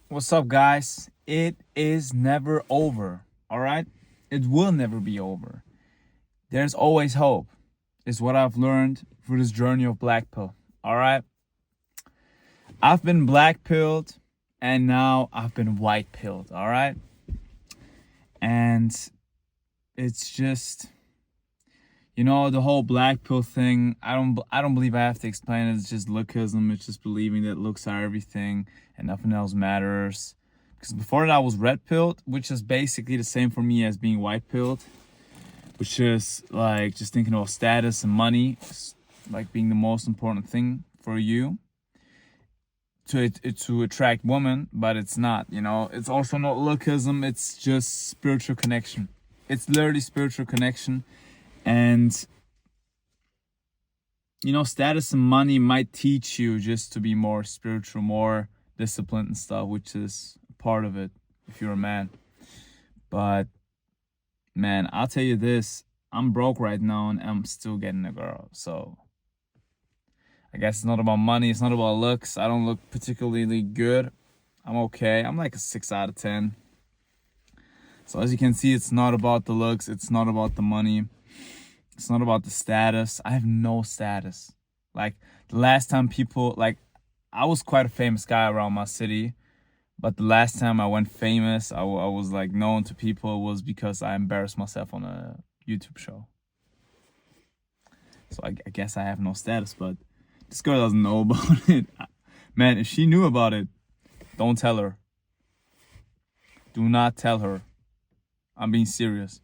What's up, guys? It is never over, all right? It will never be over. There's always hope, is what I've learned through this journey of blackpill, all right? I've been blackpilled and now I've been whitepilled, all right? And it's just, the whole black pill thing. I don't believe I have to explain it. It's just lookism. It's just believing that looks are everything and nothing else matters. Because before that I was red pilled, which is basically the same for me as being white pilled, which is like just thinking about status and money, like being the most important thing for you to attract women, but it's not. It's also not lookism. It's just spiritual connection. It's literally spiritual connection. And status and money might teach you just to be more spiritual, more disciplined and stuff, which is part of it if you're a man. But man, I'll tell you this, I'm broke right now and I'm still getting a girl. So I guess it's not about money, it's not about looks. I don't look particularly good. I'm okay. I'm like a 6 out of 10. So as you can see, it's not about the looks, it's not about the money. It's not about the status. I have no status. Like, the last time I was quite a famous guy around my city. But the last time I went famous, I was like known to people, was because I embarrassed myself on a YouTube show. So I guess I have no status, but this girl doesn't know about it. Man, if she knew about it, don't tell her. Do not tell her. I'm being serious.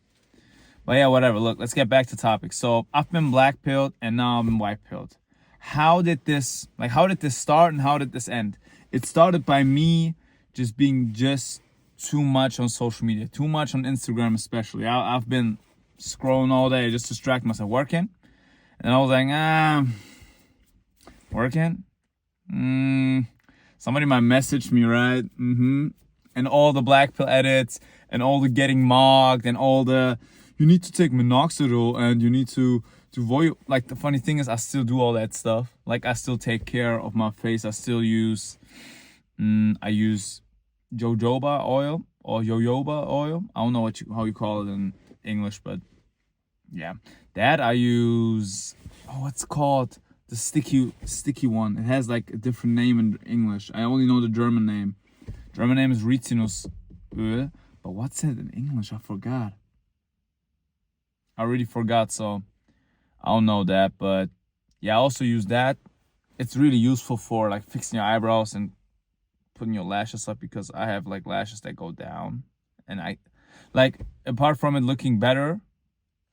But yeah, whatever. Look, let's get back to topic. So I've been black pilled and now I'm white pilled. How did this start and how did this end? It started by me just being too much on social media, too much on Instagram especially. I've been scrolling all day, just distract myself, working. And I was like, working? Somebody might message me, right? And all the black pill edits and all the getting mocked and all the, you need to take minoxidil and you need to avoid. Like, the funny thing is I still do all that stuff. Like, I still take care of my face. I still use, I use jojoba oil or jojoba oil. I don't know how you call it in English, but yeah. That I use, what's called? The sticky one. It has like a different name in English. I only know the German name. German name is Rizinusöl. But what's it in English? I forgot. I already forgot, so I don't know that. But yeah, I also use that. It's really useful for like fixing your eyebrows and putting your lashes up, because I have like lashes that go down. And I, like, apart from it looking better,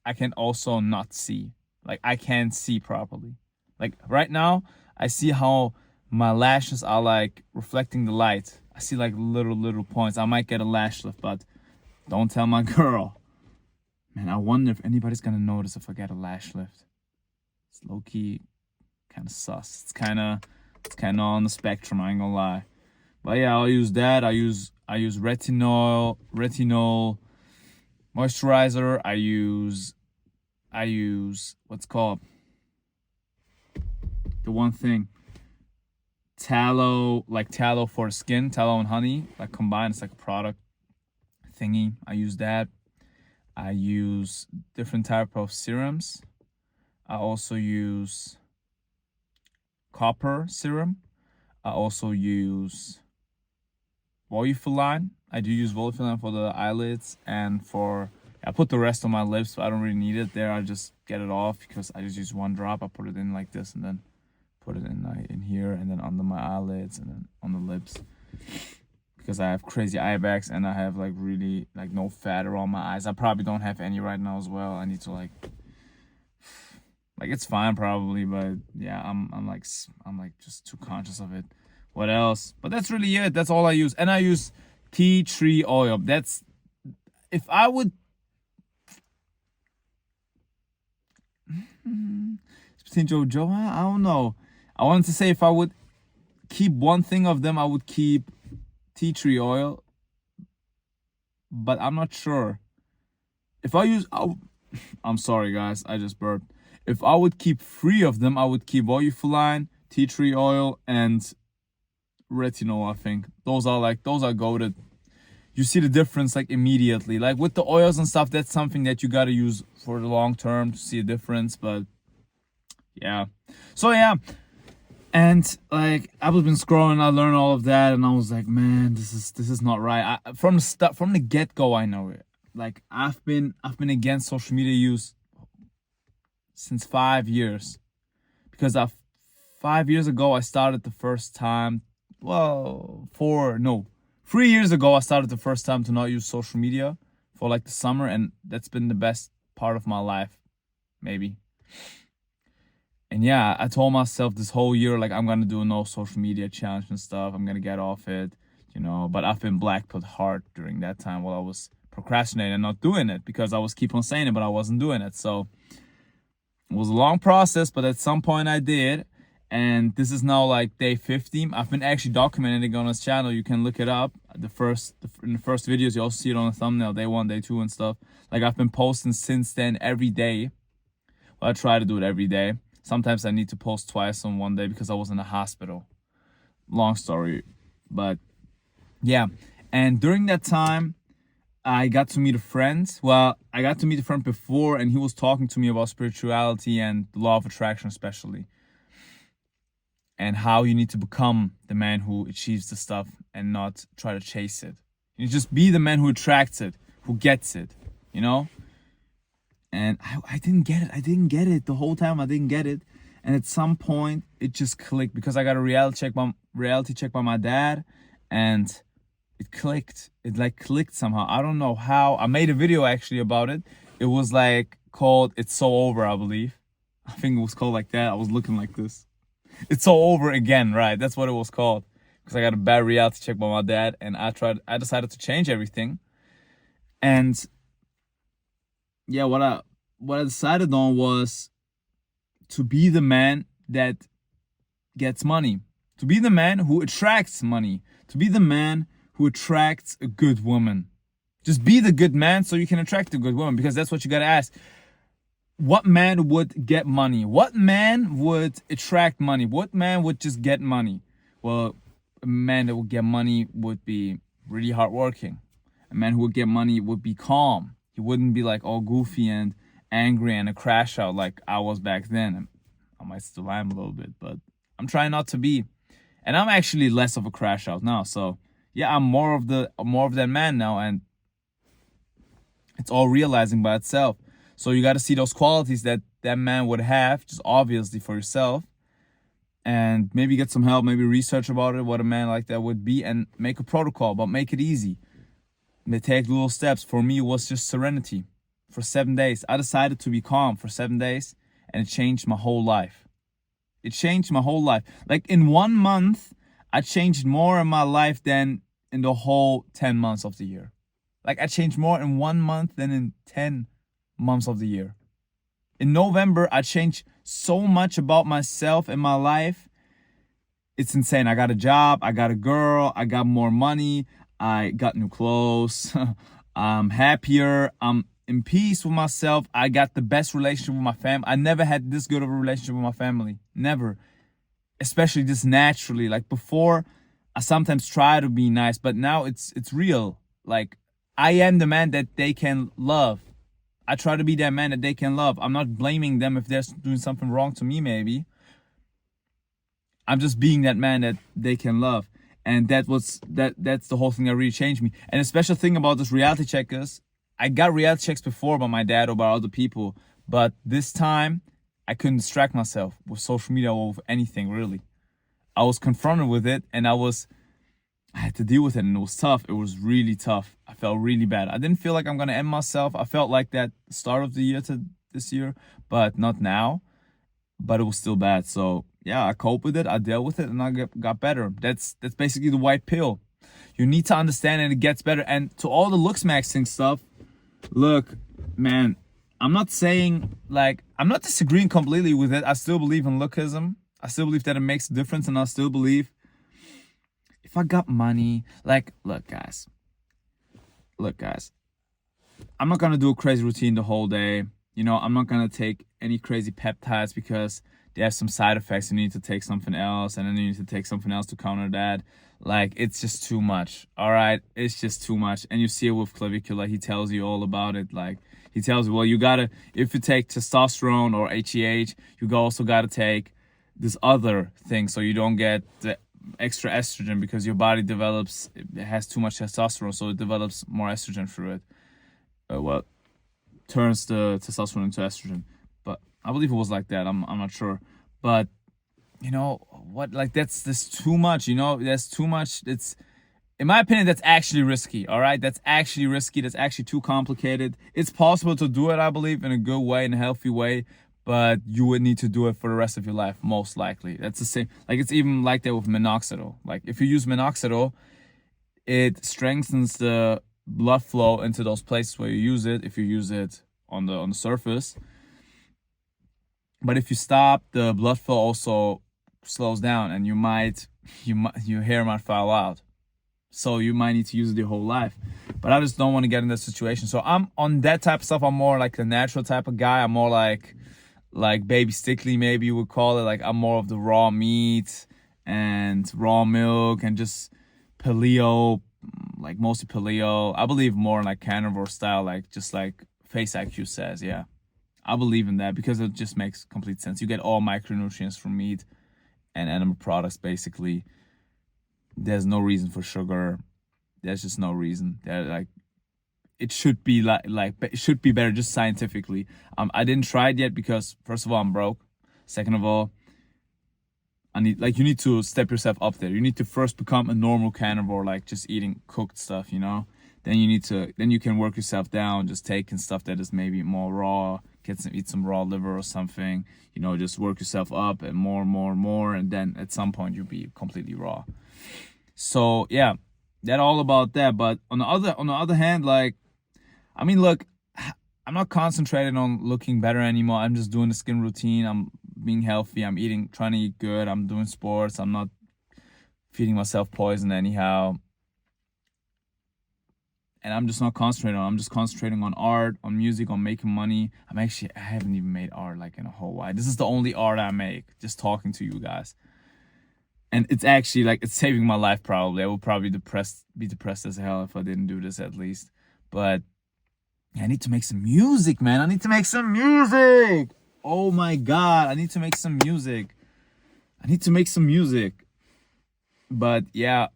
I can also not see. Like, I can't see properly. Like, right now, I see how my lashes are like reflecting the light. I see like little points. I might get a lash lift, but don't tell my girl. Man, I wonder if anybody's gonna notice if I get a lash lift. It's low-key kind of sus. It's kind of on the spectrum, I ain't gonna lie. But yeah, I'll use that. I use retinol moisturizer. I use what's called the one thing, tallow for skin, tallow and honey, like combined. It's like a product thingy. I use that. I use different type of serums. I also use copper serum. I also use Volufiline. I do use Volufiline for the eyelids and I put the rest on my lips, but I don't really need it there. I just get it off because I just use one drop. I put it in like this and then put it in here and then under my eyelids and then on the lips, because I have crazy eye bags and I have like really like no fat around my eyes. I probably don't have any right now as well. I need to like it's fine probably, but yeah, I'm like just too conscious of it. What else? But that's really it. That's all I use. And I use tea tree oil. That's, if I would, it's between Jojo, I don't know. I wanted to say if I would keep one thing of them, I would keep tea tree oil, but I'm not sure. If I use, I'm sorry guys, I just burped. If I would keep 3 of them, I would keep Volufiline, tea tree oil, and retinol, I think. Those are goated. You see the difference like immediately. Like with the oils and stuff, that's something that you gotta use for the long term to see a difference. But yeah. So yeah. And like I've been scrolling, I learned all of that, and I was like, man, this is not right. From the get go, I know it. Like I've been against social media use since 5 years, because 5 years ago I started the first time. Well, 3 years ago I started the first time to not use social media for like the summer, and that's been the best part of my life, maybe. And yeah, I told myself this whole year, like, I'm gonna do a no social media challenge and stuff. I'm gonna get off it, but I've been blackpilled hard during that time while I was procrastinating and not doing it, because I was keep on saying it, but I wasn't doing it. So it was a long process, but at some point I did. And this is now like day 50. I've been actually documenting it on this channel. You can look it up. In the first videos, you also see it on the thumbnail, day 1, day 2 and stuff. Like I've been posting since then every day. Well, I try to do it every day. Sometimes I need to post twice on one day because I was in the hospital. Long story. But yeah. And during that time, I got to meet a friend. Well, I got to meet a friend before, and he was talking to me about spirituality and the law of attraction especially. And how you need to become the man who achieves the stuff and not try to chase it. You just be the man who attracts it, who gets it, And I didn't get it. I didn't get it. The whole time I didn't get it. And at some point, it just clicked, because I got a reality check by my dad. And it clicked. It like clicked somehow. I don't know how. I made a video actually about it. It was like called It's So Over, I believe. I think it was called like that. I was looking like this. It's so over again, right? That's what it was called. Because I got a bad reality check by my dad, and I decided to change everything. And yeah, what I decided on was to be the man that gets money. To be the man who attracts money. To be the man who attracts a good woman. Just be the good man so you can attract a good woman, because that's what you gotta ask. What man would get money? What man would attract money? What man would just get money? Well, a man that would get money would be really hardworking. A man who would get money would be calm. He wouldn't be like all goofy and angry and a crash out like I was back then. I might still am a little bit, but I'm trying not to be. And I'm actually less of a crash out now. So yeah, I'm more of that man now, and it's all realizing by itself. So you got to see those qualities that man would have, just obviously for yourself, and maybe get some help, maybe research about it, what a man like that would be, and make a protocol, but make it easy. They take little steps. For me, it was just serenity for 7 days. I decided to be calm for 7 days, and it changed my whole life. It changed my whole life. Like in 1 month, I changed more in my life than in the whole 10 months of the year. Like I changed more in 1 month than in 10 months of the year. In November, I changed so much about myself and my life. It's insane. I got a job, I got a girl, I got more money, I got new clothes, I'm happier, I'm in peace with myself. I got the best relationship with my family. I never had this good of a relationship with my family. Never. Especially just naturally. Like before, I sometimes try to be nice, but now it's real. Like I am the man that they can love. I try to be that man that they can love. I'm not blaming them if they're doing something wrong to me, maybe. I'm just being that man that they can love. And that's the whole thing that really changed me. And a special thing about this reality check is, I got reality checks before by my dad or by other people. But this time, I couldn't distract myself with social media or with anything, really. I was confronted with it, and I had to deal with it, and it was tough. It was really tough. I felt really bad. I didn't feel like I'm going to end myself. I felt like that start of the year to this year, but not now. But it was still bad. So yeah, I coped with it. I dealt with it, and I got better. That's basically the white pill. You need to understand, and it gets better. And to all the looks maxing stuff, look, man, I'm not saying, like, I'm not disagreeing completely with it. I still believe in lookism. I still believe that it makes a difference, and I still believe if I got money, like, look, guys, I'm not going to do a crazy routine the whole day. I'm not going to take any crazy peptides because they have some side effects. You need to take something else, and then you need to take something else to counter that. Like, it's just too much. All right, it's just too much. And you see it with Clavicula. He tells you all about it. Like, he tells you, well, you gotta, if you take testosterone or HGH, you also gotta take this other thing so you don't get the extra estrogen, because your body develops, it has too much testosterone, so it develops more estrogen through it. Well, turns the testosterone into estrogen. But I believe it was like that. I'm not sure. But you know what? Like, that's too much. You know, that's too much. It's, in my opinion, that's actually risky. All right, that's actually risky. That's actually too complicated. It's possible to do it, I believe, in a good way, in a healthy way. But you would need to do it for the rest of your life, most likely. That's the same. Like, it's even like that with minoxidil. Like, if you use minoxidil, it strengthens the blood flow into those places where you use it, if you use it on the surface. But if you stop, the blood flow also slows down, and your hair might fall out. So you might need to use it your whole life. But I just don't want to get in that situation. So I'm on that type of stuff. I'm more like the natural type of guy. I'm more like baby stickly, maybe you would call it. Like, I'm more of the raw meat and raw milk and just paleo, like mostly paleo. I believe more in like carnivore style, like just like Face IQ says. Yeah, I believe in that because it just makes complete sense. You get all micronutrients from meat and animal products, basically. There's no reason for sugar. There's just no reason. Like, it should be it should be better just scientifically. I didn't try it yet because, first of all, I'm broke. Second of all, you need to step yourself up there. You need to first become a normal carnivore, like just eating cooked stuff, you know. Then you can work yourself down, just taking stuff that is maybe more raw. Eat some raw liver or something, you know. Just work yourself up and more, and then at some point you'll be completely raw. So yeah, that all about that. But on the other hand, like, I mean, look, I'm not concentrating on looking better anymore. I'm just doing the skin routine. I'm being healthy. I'm trying to eat good. I'm doing sports. I'm not feeding myself poison anyhow. And I'm just not concentrating on. I'm just concentrating on art, on music, on making money. I haven't even made art like in a whole while. This is the only art I make, just talking to you guys. And it's actually like, it's saving my life probably. I would probably be depressed as hell if I didn't do this, at least. But I need to make some music, man. I need to make some music. Oh my God, I need to make some music. But yeah,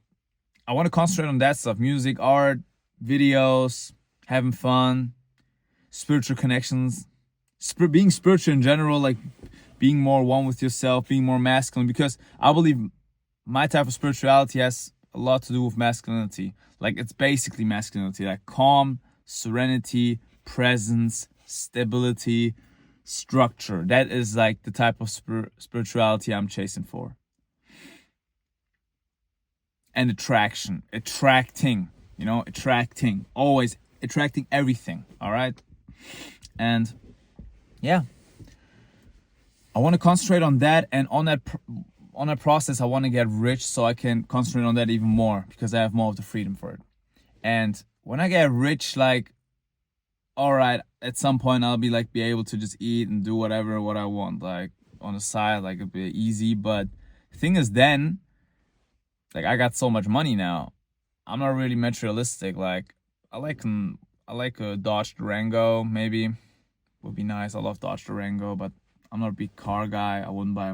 I want to concentrate on that stuff. Music, art, videos, having fun, spiritual connections, being spiritual in general, like being more one with yourself, being more masculine. Because I believe my type of spirituality has a lot to do with masculinity. Like, it's basically masculinity, like calm, serenity, presence, stability, structure. That is like the type of spirituality I'm chasing for. And attracting, always attracting everything. All right. And yeah, I want to concentrate on that, and on that process, I want to get rich so I can concentrate on that even more, because I have more of the freedom for it. And when I get rich, like, all right, at some point I'll be able to just eat and do what I want, like on the side, like a bit easy. But the thing is, then, like, I got so much money now, I'm not really materialistic. Like, I like a Dodge Durango, maybe, would be nice. I love Dodge Durango, but I'm not a big car guy. I wouldn't buy.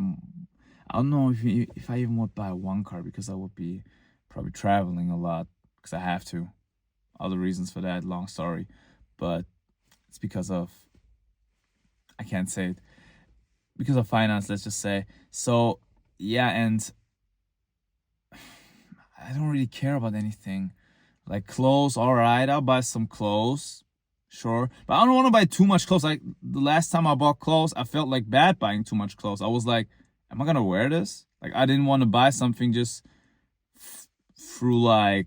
I don't know if I even would buy one car, because I would be probably traveling a lot, because I have to. Other reasons for that, long story, but it's because of, I can't say it, because of finance, let's just say. So yeah, and I don't really care about anything. Like clothes, all right, I'll buy some clothes, sure, but I don't want to buy too much clothes. Like, the last time I bought clothes, I felt like bad buying too much clothes. I was like, am I gonna wear this? Like, I didn't want to buy something just through, like,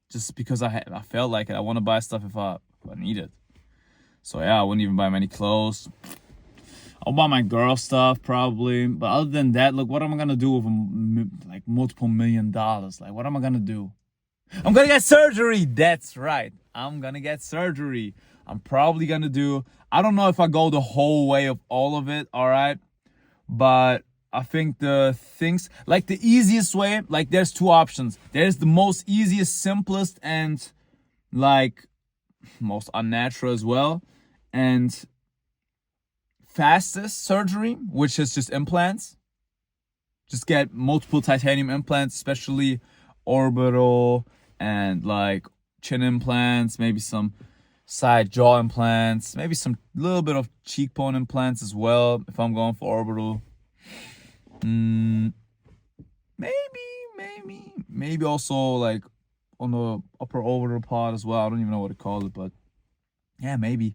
just because I felt like it. I want to buy stuff if I need it. So yeah, I wouldn't even buy many clothes. I'll buy my girl stuff probably, but other than that, look, what am I gonna do with like multiple $1 million? Like, what am I gonna do? I'm gonna get surgery. That's right, I'm gonna get surgery. I'm probably gonna do, I don't know if I go the whole way of all of it, all right, But I think the things like the easiest way, like there's two options. There's the most easiest, simplest, and like most unnatural as well, and fastest surgery, which is just implants. Just get multiple titanium implants, especially orbital and like chin implants, maybe some side jaw implants, maybe some little bit of cheekbone implants as well if I'm going for orbital. Maybe also like on the upper orbital part as well. I don't even know what to call it, but yeah, maybe.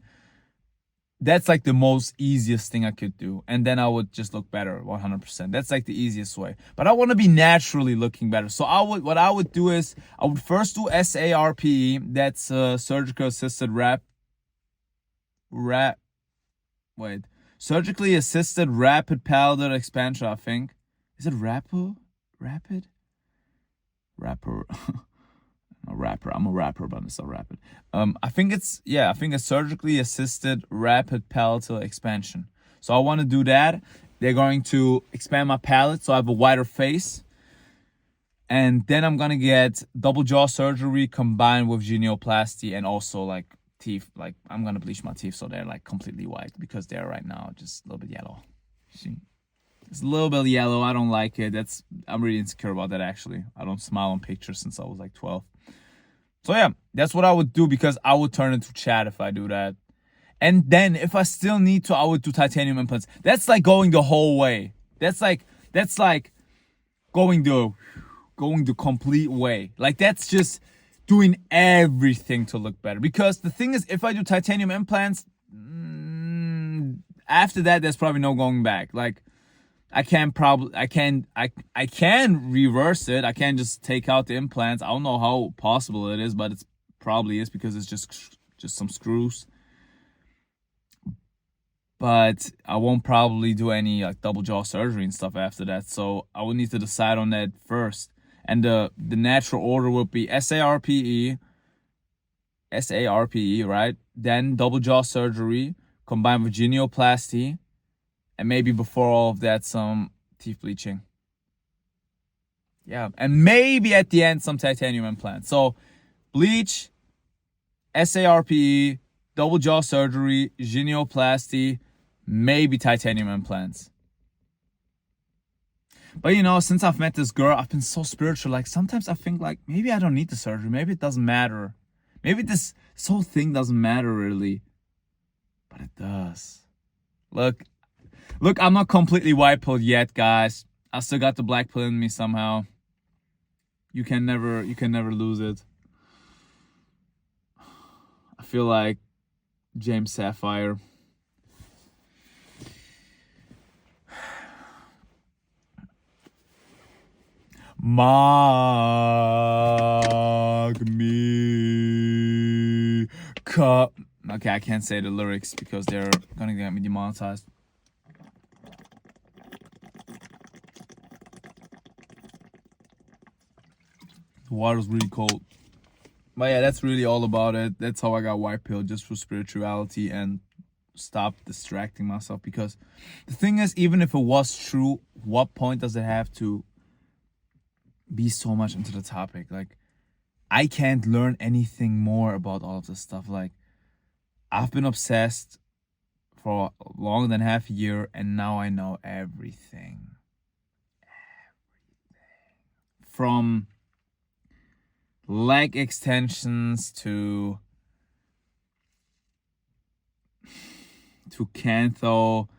That's like the most easiest thing I could do. And then I would just look better 100%. That's like the easiest way. But I want to be naturally looking better. So what I would do is I would first do SARPE. That's surgical assisted surgically assisted rapid palatal expansion, I think. Is it rapid? Rapper. A rapper. I'm a rapper, but it's not rapid. I think it's surgically assisted rapid palatal expansion. So I want to do that. They're going to expand my palate so I have a wider face. And then I'm gonna get double jaw surgery combined with genioplasty and also like teeth. Like I'm gonna bleach my teeth so they're like completely white because they're right now just a little bit yellow. See? It's a little bit yellow. I don't like it. I'm really insecure about that actually. I don't smile on pictures since I was like 12. So yeah, that's what I would do because I would turn into Chad if I do that. And then if I still need to, I would do titanium implants. That's like going the whole way. That's like going the complete way. Like that's just doing everything to look better. Because the thing is, if I do titanium implants, after that, there's probably no going back. Like I can reverse it. I can just take out the implants. I don't know how possible it is, but it's probably is because it's just some screws. But I won't probably do any like double jaw surgery and stuff after that. So I would need to decide on that first. And the natural order would be SARPE, right? Then double jaw surgery combined with genioplasty. And maybe before all of that, some teeth bleaching. Yeah, and maybe at the end, some titanium implants. So, bleach, SARPE, double jaw surgery, genioplasty, maybe titanium implants. But you know, since I've met this girl, I've been so spiritual. Like sometimes I think like maybe I don't need the surgery. Maybe it doesn't matter. Maybe this whole thing doesn't matter really. But it does. Look, I'm not completely white pilled yet, guys. I still got the black pill in me somehow. You can never lose it. I feel like James Sapphire. Magmi. Okay, I can't say the lyrics because they're gonna get me demonetized. The water's really cold. But yeah, that's really all about it. That's how I got white pill, just for spirituality and stop distracting myself. Because the thing is, even if it was true, what point does it have to be so much into the topic? Like, I can't learn anything more about all of this stuff. Like, I've been obsessed for longer than half a year, and now I know everything. From leg extensions to cantho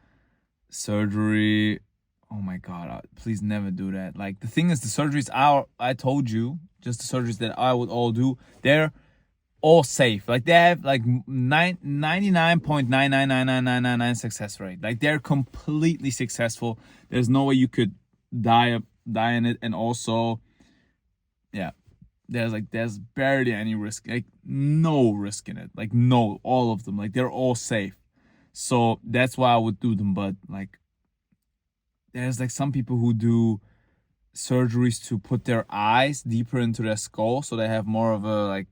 surgery. Oh my god, please never do that. Like the thing is, the surgeries I told you, just the surgeries that I would all do, they're all safe. Like they have like 99.9999999 success rate. Like they're completely successful. There's no way you could die in it. And also, yeah, there's barely any risk. Like no risk in it. Like no, all of them. Like they're all safe. So that's why I would do them. But like there's like some people who do surgeries to put their eyes deeper into their skull so they have more of a like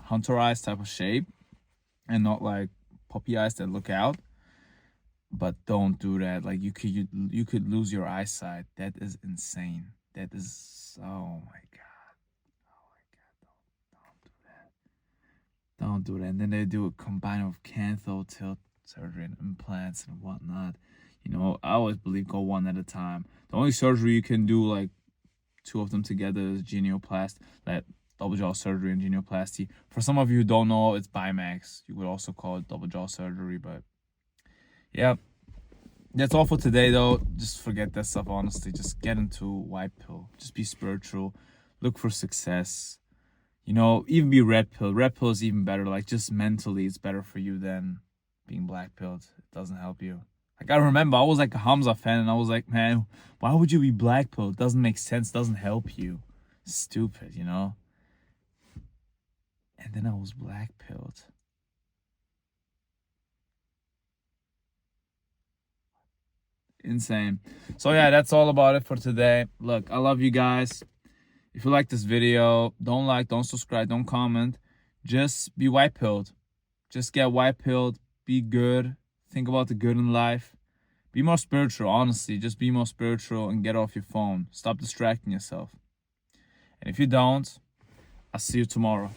hunter eyes type of shape and not like puppy eyes that look out. but don't do that. Like you could lose your eyesight. That is insane. That is, oh my god, oh my god, don't do that. Don't do that. And then they do a combine of cathode tilt surgery and implants and whatnot. You know, I always believe go one at a time. The only surgery you can do like two of them together is genioplasty, that double jaw surgery and genioplasty. For some of you who don't know, it's Bimax. You would also call it double jaw surgery, but yeah. That's all for today, though. Just forget that stuff, honestly. Just get into white pill. Just be spiritual. Look for success. You know, even be red pill. Red pill is even better. Like, just mentally, it's better for you than being black pilled. It doesn't help you. Like, I remember I was like a Hamza fan, and I was like, man, why would you be black pilled? It doesn't make sense. It doesn't help you. Stupid, you know? And then I was black pilled. Insane. So yeah, that's all about it for today. Look, I love you guys. If you like this video, don't like, don't subscribe, don't comment. Just be white pilled. Just get white pilled. Be good. Think about the good in life. Be more spiritual, honestly. Just be more spiritual and get off your phone. Stop distracting yourself. And if you don't, I'll see you tomorrow.